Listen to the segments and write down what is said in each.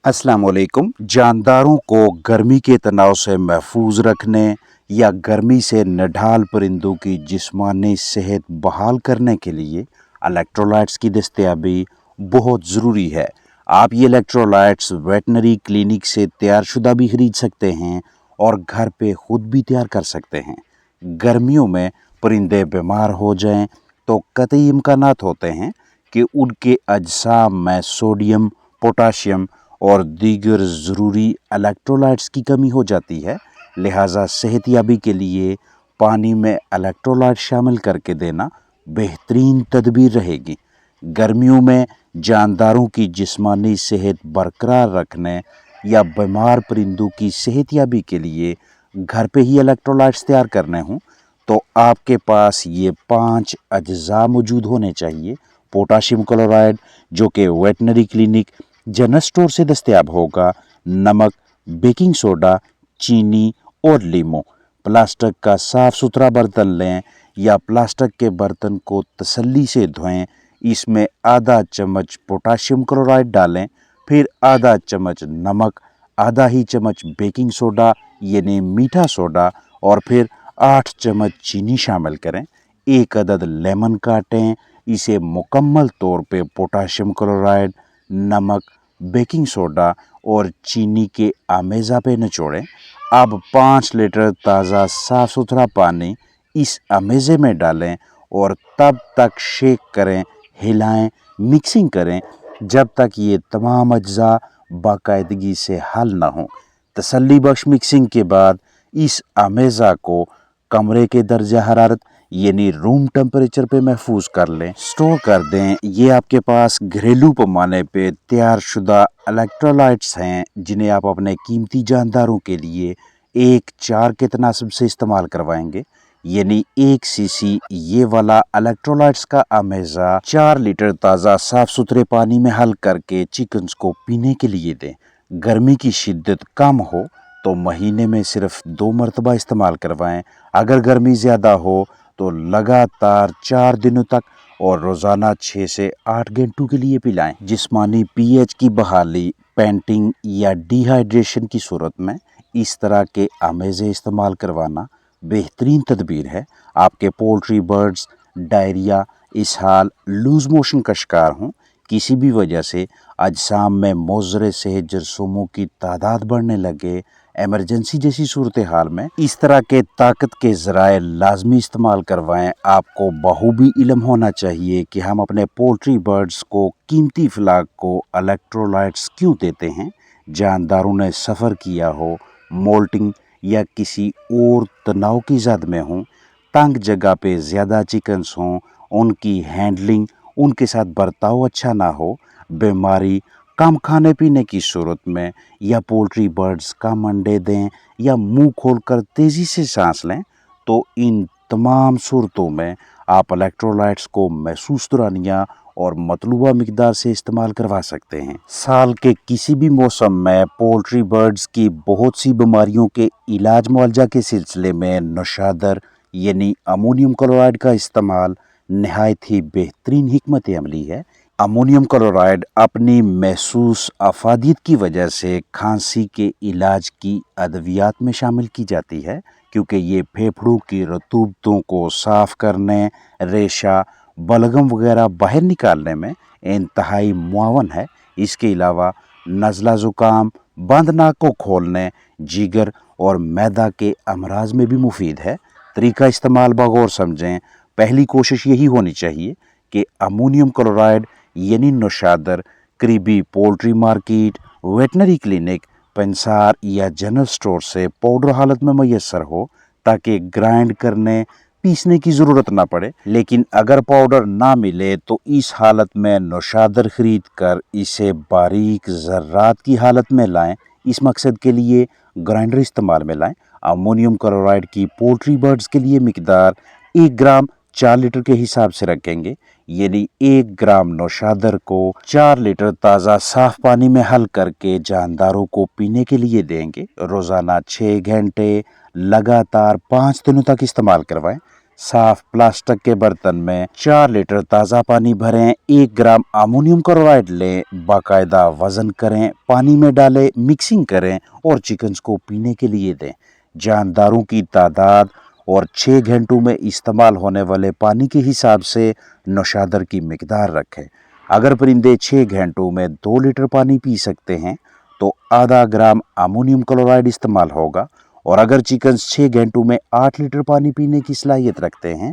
अस्सलाम वालेकुम। जानदारों को गर्मी के तनाव से महफूज रखने या गर्मी से निढाल परिंदों की जिस्मानी सेहत बहाल करने के लिए इलेक्ट्रोलाइट्स की दस्तयाबी बहुत ज़रूरी है। आप ये इलेक्ट्रोलाइट्स वेटनरी क्लिनिक से तैयारशुदा भी खरीद सकते हैं और घर पे खुद भी तैयार कर सकते हैं। गर्मियों में परिंदे बीमार हो जाएं तो कतई इम्कानात होते हैं कि उनके अजसाम में सोडियम, पोटाशियम और दीगर ज़रूरी इलेक्ट्रोलाइट्स की कमी हो जाती है। लिहाजा सेहतयाबी के लिए पानी में इलेक्ट्रोलाइट शामिल करके देना बेहतरीन तदबीर रहेगी। गर्मियों में जानदारों की जिस्मानी सेहत बरकरार रखने या बीमार परिंदों की सेहतयाबी के लिए घर पे ही इलेक्ट्रोलाइट्स तैयार करने हों तो आपके पास ये 5 अज्जा मौजूद होने चाहिए। पोटाशियम क्लोराइड जो कि वेटनरी क्लिनिक जनरल स्टोर से दस्तयाब होगा, नमक, बेकिंग सोडा, चीनी और लीमू। प्लास्टिक का साफ सुथरा बर्तन लें या प्लास्टिक के बर्तन को तसल्ली से धोएं। इसमें आधा चम्मच पोटाशियम क्लोराइड डालें, फिर आधा चम्मच नमक, आधा ही चम्मच बेकिंग सोडा यानी मीठा सोडा और फिर 8 चम्मच चीनी शामिल करें। 1 अदद लेमन काटें, इसे मुकम्मल तौर पे पोटाशियम क्लोराइड, नमक, बेकिंग सोडा और चीनी के आमेज़ा पे निचोड़ें। अब 5 लीटर ताज़ा साफ़ सुथरा पानी इस आमेज़े में डालें और तब तक शेक करें, हिलाएं, मिक्सिंग करें जब तक ये तमाम अज्जा बाकायदगी से हल ना हों। तसल्ली बख्श मिक्सिंग के बाद इस आमेज़ा को कमरे के दर्जा हरारत यानी रूम टेम्परेचर पे महफूज कर लें, स्टोर कर दें। ये आपके पास घरेलू पैमाने पे तैयार शुदा इलेक्ट्रोलाइट्स हैं जिन्हें आप अपने कीमती जानदारों के लिए 1-4 के तनासब से इस्तेमाल करवाएंगे। यानी 1 सीसी ये वाला इलेक्ट्रोलाइट्स का आमेज़ा 4 लीटर ताज़ा साफ सुथरे पानी में हल करके चिकन्स को पीने के लिए दें। गर्मी की शिद्दत कम हो तो महीने में सिर्फ 2 मरतबा इस्तेमाल करवाएं। अगर गर्मी ज़्यादा हो तो लगातार 4 दिनों तक और रोज़ाना 6 से 8 घंटों के लिए पिलाएं। जिस्मानी पीएच की बहाली, पेंटिंग या डिहाइड्रेशन की सूरत में इस तरह के आमेज़े इस्तेमाल करवाना बेहतरीन तदबीर है। आपके पोल्ट्री बर्ड्स डायरिया, इसहाल, लूज़ मोशन का शिकार हों, किसी भी वजह से अजसाम में मोज़रे सेहत जरसूमों की तादाद बढ़ने लगे, एमरजेंसी जैसी सूरत हाल में इस तरह के ताकत के ज़राए लाजमी इस्तेमाल करवाएं। आपको बहुबी इल्म होना चाहिए कि हम अपने पोल्ट्री बर्ड्स को कीमती फलाक को इलेक्ट्रोलाइट्स क्यों देते हैं। जानदारों ने सफ़र किया हो, मोल्टिंग या किसी और तनाव की जद में हों, तंग जगह पे ज़्यादा चिकन्स हों, उनकी हैंडलिंग, उनके साथ बर्ताव अच्छा ना हो, बीमारी, कम खाने पीने की सूरत में या पोल्ट्री बर्ड्स कम अंडे दें या मुंह खोलकर तेज़ी से सांस लें तो इन तमाम सूरतों में आप इलेक्ट्रोलाइट्स को महसूस दौरानिया और मतलूबा मिकदार से इस्तेमाल करवा सकते हैं। साल के किसी भी मौसम में पोल्ट्री बर्ड्स की बहुत सी बीमारियों के इलाज मुआवजा के सिलसिले में नौशादर यानी अमोनियम क्लोराइड का इस्तेमाल नहायत ही बेहतरीन हिकमत अमली है। अमोनियम क्लोराइड अपनी महसूस अफादियत की वजह से खांसी के इलाज की अद्वियात में शामिल की जाती है क्योंकि ये फेफड़ों की रतूबतों को साफ़ करने, रेशा, बलगम वगैरह बाहर निकालने में इंतहाई मुआवन है। इसके अलावा नज़ला ज़ुकाम, बंद नाक को खोलने, जिगर और मैदा के अमराज में भी मुफीद है। तरीका इस्तेमाल बगौर समझें। पहली कोशिश यही होनी चाहिए कि अमोनियम क्लोराइड यानी नौशादर करीबी पोल्ट्री मार्केट, वेटनरी क्लिनिक, पंसार या जनरल स्टोर से पाउडर हालत में मैसर हो ताकि ग्राइंड करने, पीसने की ज़रूरत ना पड़े। लेकिन अगर पाउडर ना मिले तो इस हालत में नौशादर ख़रीद कर इसे बारीक ज़र्रात की हालत में लाएं। इस मकसद के लिए ग्राइंडर इस्तेमाल में लाएं। अमोनियम क्लोराइड की पोल्ट्री बर्ड्स के लिए मिकदार 1 ग्राम 4 लीटर के हिसाब से रखेंगे। यानी 1 ग्राम नौशादर को 4 लीटर ताज़ा साफ पानी में हल करके जानदारों को पीने के लिए देंगे। रोज़ाना 6 घंटे लगातार 5 दिनों तक इस्तेमाल करवाएं। साफ प्लास्टिक के बर्तन में 4 लीटर ताज़ा पानी भरें, 1 ग्राम अमोनियम क्लोराइड लें, बाकायदा वजन करें, पानी में डालें, मिक्सिंग करें और चिकन्स को पीने के लिए दें। जानदारों की तादाद और 6 घंटों में इस्तेमाल होने वाले पानी के हिसाब से नौशादर की मिकदार रखें। अगर परिंदे 6 घंटों में 2 लीटर पानी पी सकते हैं तो आधा ग्राम अमोनियम क्लोराइड इस्तेमाल होगा, और अगर चिकन्स 6 घंटों में 8 लीटर पानी पीने की सलाहियत रखते हैं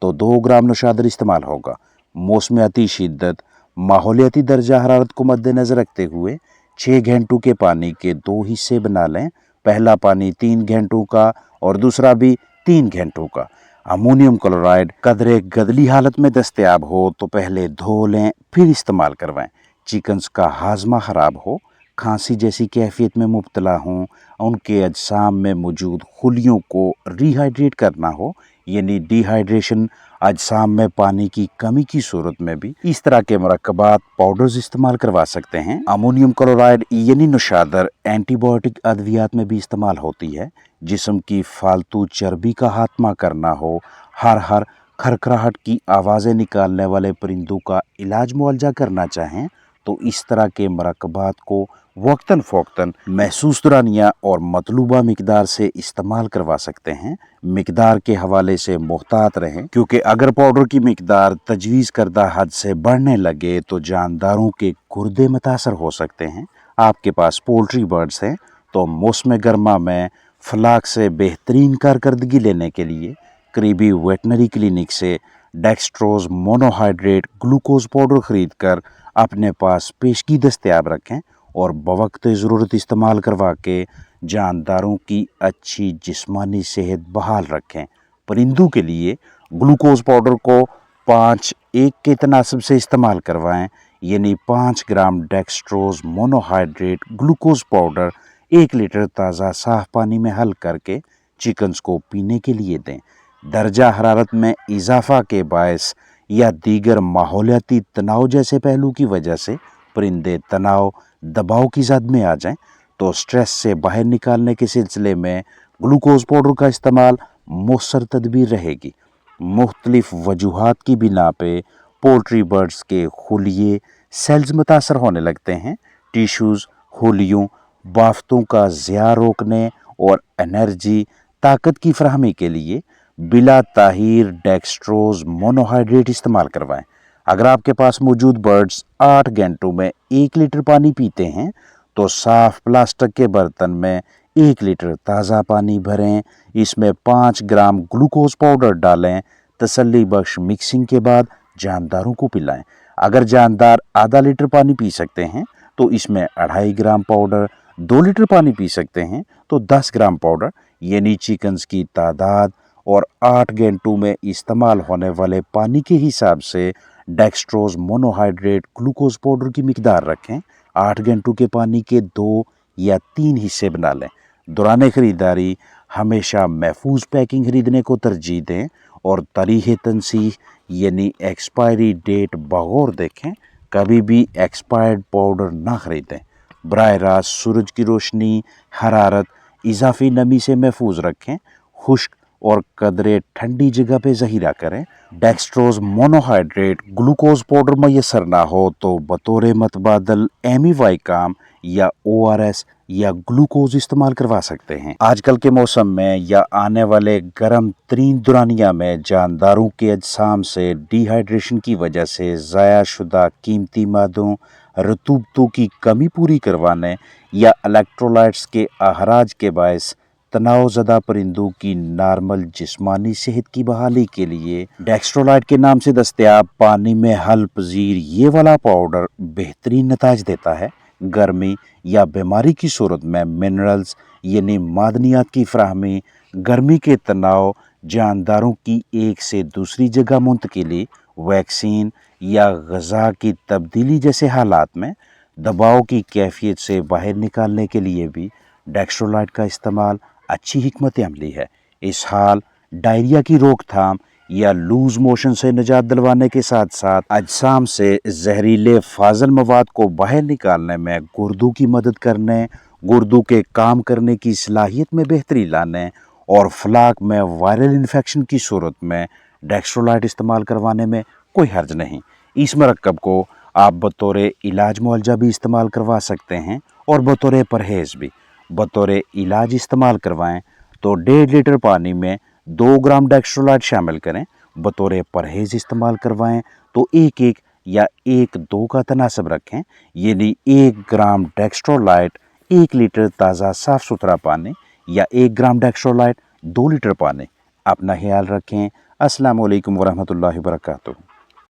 तो 2 ग्राम नौशादर इस्तेमाल होगा। मौसमियाती शिद्दत, माहौलियाती दर्जा हरारत को मद्देनजर रखते हुए 6 घंटों के पानी के 2 हिस्से बना लें। पहला पानी 3 घंटों का और दूसरा भी 3 घंटों का। अमोनियम क्लोराइड कदरे गदली हालत में दस्तयाब हो तो पहले धो लें, फिर इस्तेमाल करवाएं। चिकन्स का हाजमा खराब हो, खांसी जैसी कैफियत में मुब्तला हों, उनके अजसाम में मौजूद खुलियों को रिहाइड्रेट करना हो, यानी डिहाइड्रेशन, अजसाम में पानी की कमी की सूरत में भी इस तरह के मुरक्कबात पाउडर्स इस्तेमाल करवा सकते हैं। अमोनियम क्लोराइड यानी नौशादर एंटीबायोटिक अद्वियात में भी इस्तेमाल होती है। जिस्म की फालतू चर्बी का खात्मा करना हो, हर खरखराहट की आवाज़ें निकालने वाले परिंदों का इलाज मुआवजा करना चाहें तो इस तरह के मुरक्कबात को वक्तन फ़ौक्तन महसूस दौरानिया और मतलूबा मिकदार से इस्तेमाल करवा सकते हैं। मिकदार के हवाले से मोहतात रहें, क्योंकि अगर पाउडर की मिकदार तजवीज़ करदा हद से बढ़ने लगे तो जानदारों के गुर्दे मुतासर हो सकते हैं। आपके पास पोल्ट्री बर्ड्स हैं तो मौसम गर्मा में फलाक से बेहतरीन कारकर्दगी लेने के लिए करीबी वेटनरी क्लिनिक से डेक्स्ट्रोज मोनोहाइड्रेट ग्लूकोज पाउडर खरीद कर अपने पास पेशगी दस्तयाब रखें और बवक्त ज़रूरत इस्तेमाल करवा के जानदारों की अच्छी जिस्मानी सेहत बहाल रखें। परिंदों के लिए ग्लूकोज पाउडर को 5:1 के तनासब से इस्तेमाल करवाएं, यानी 5 gram dextrose monohydrate glucose powder 1 litre ताज़ा साफ पानी में हल करके चिकन्स को पीने के लिए दें। दर्जा हरारत में इजाफा के बायस या दीगर माहौलियाती तनाव जैसे पहलू की वजह से परिंदे तनाव दबाव की ज़द में आ जाएं तो स्ट्रेस से बाहर निकालने के सिलसिले में ग्लूकोज पाउडर का इस्तेमाल मौसर तदबीर रहेगी। मुख्तलिफ वजूहात की बिना पे पोल्ट्री बर्ड्स के खुलिये सेल्स मुतासर होने लगते हैं। टिश्यूज़ खुलियों बाफ्तों का ज़िया रोकने और एनर्जी ताकत की फराहमी के लिए बिला ताहीर डेक्स्ट्रोज मोनोहाइड्रेट इस्तेमाल करवाएं। अगर आपके पास मौजूद बर्ड्स 8 घंटों में 1 लीटर पानी पीते हैं तो साफ प्लास्टिक के बर्तन में 1 लीटर ताज़ा पानी भरें, इसमें 5 ग्राम ग्लूकोज पाउडर डालें, तसल्ली बख्श मिक्सिंग के बाद जानदारों को पिलाएं। अगर जानदार आधा लीटर पानी पी सकते हैं तो इसमें 2.5 ग्राम पाउडर, 2 लीटर पानी पी सकते हैं तो 10 ग्राम पाउडर, यानी चिकन्स की तादाद और 8 घंटों में इस्तेमाल होने वाले पानी के हिसाब से डेक्स्ट्रोज मोनोहाइड्रेट ग्लूकोज पाउडर की मिकदार रखें। 8 घंटों के पानी के 2 या 3 हिस्से बना लें। दौरान ख़रीदारी हमेशा महफूज पैकिंग खरीदने को तरजीह दें और तारीख़ तनसीह यानी एक्सपायरी डेट बगौर देखें। कभी भी एक्सपायर्ड पाउडर ना ख़रीदें। बराह रास्त सूरज की रोशनी, हरारत, इजाफी नमी से महफूज रखें। खुश्क और कदरे ठंडी जगह पे ज़हीरा करें। डेक्स्ट्रोज मोनोहाइड्रेट ग्लूकोज पाउडर मैसर ना हो तो बतौर मतबादल एमीवाइकाम या ORS या ग्लूकोज इस्तेमाल करवा सकते हैं। आजकल के मौसम में या आने वाले गर्म तरीन दुरानिया में जानदारों के अजसाम से डिहाइड्रेशन की वजह से ज़ाया शुदा कीमती मादों, रतूबतों की कमी पूरी करवाने या इलेक्ट्रोलाइट्स के अहराज के बायस तनाव ज़दा परिंदों की नार्मल जिस्मानी सेहत की बहाली के लिए डेक्स्ट्रोलाइट के नाम से दस्तयाब पानी में हल पजीर ये वाला पाउडर बेहतरीन नताज देता है। गर्मी या बीमारी की सूरत में मिनरल्स यानी मादनियात की फराहमी, गर्मी के तनाव, जानदारों की एक से दूसरी जगह मुंतकिली, वैक्सीन या ग़ज़ा की तब्दीली जैसे हालात में दबाव की कैफियत से बाहर निकालने के लिए भी डेक्स्ट्रोलाइट का इस्तेमाल अच्छी हिकमत अमली है। इस हाल डायरिया की रोकथाम या लूज मोशन से निजात दिलवाने के साथ साथ अजसाम से जहरीले फाजल मवाद को बाहर निकालने में गुर्दों की मदद करने, गुर्दों के काम करने की सलाहियत में बेहतरी लाने اور فلاک میں وائرل انفیکشن کی صورت میں ڈیکسٹرولائٹ استعمال کروانے میں کوئی حرج نہیں۔ اس مرکب کو آپ بطور علاج معالجہ بھی استعمال کروا سکتے ہیں اور بطور پرہیز بھی۔ بطور علاج استعمال کروائیں تو 1.5 لیٹر پانی میں 2 گرام ڈیکسٹرولائٹ شامل کریں۔ بطور پرہیز استعمال کروائیں تو 1 یا 1-2 کا تناسب رکھیں، یعنی 1 گرام ڈیکسٹرولائٹ 1 لیٹر تازہ صاف ستھرا پانی یا 1 گرام ڈیکسٹرولائٹ 2 لیٹر پانی۔ اپنا خیال رکھیں۔ السلام علیکم ورحمۃ اللہ وبرکاتہ۔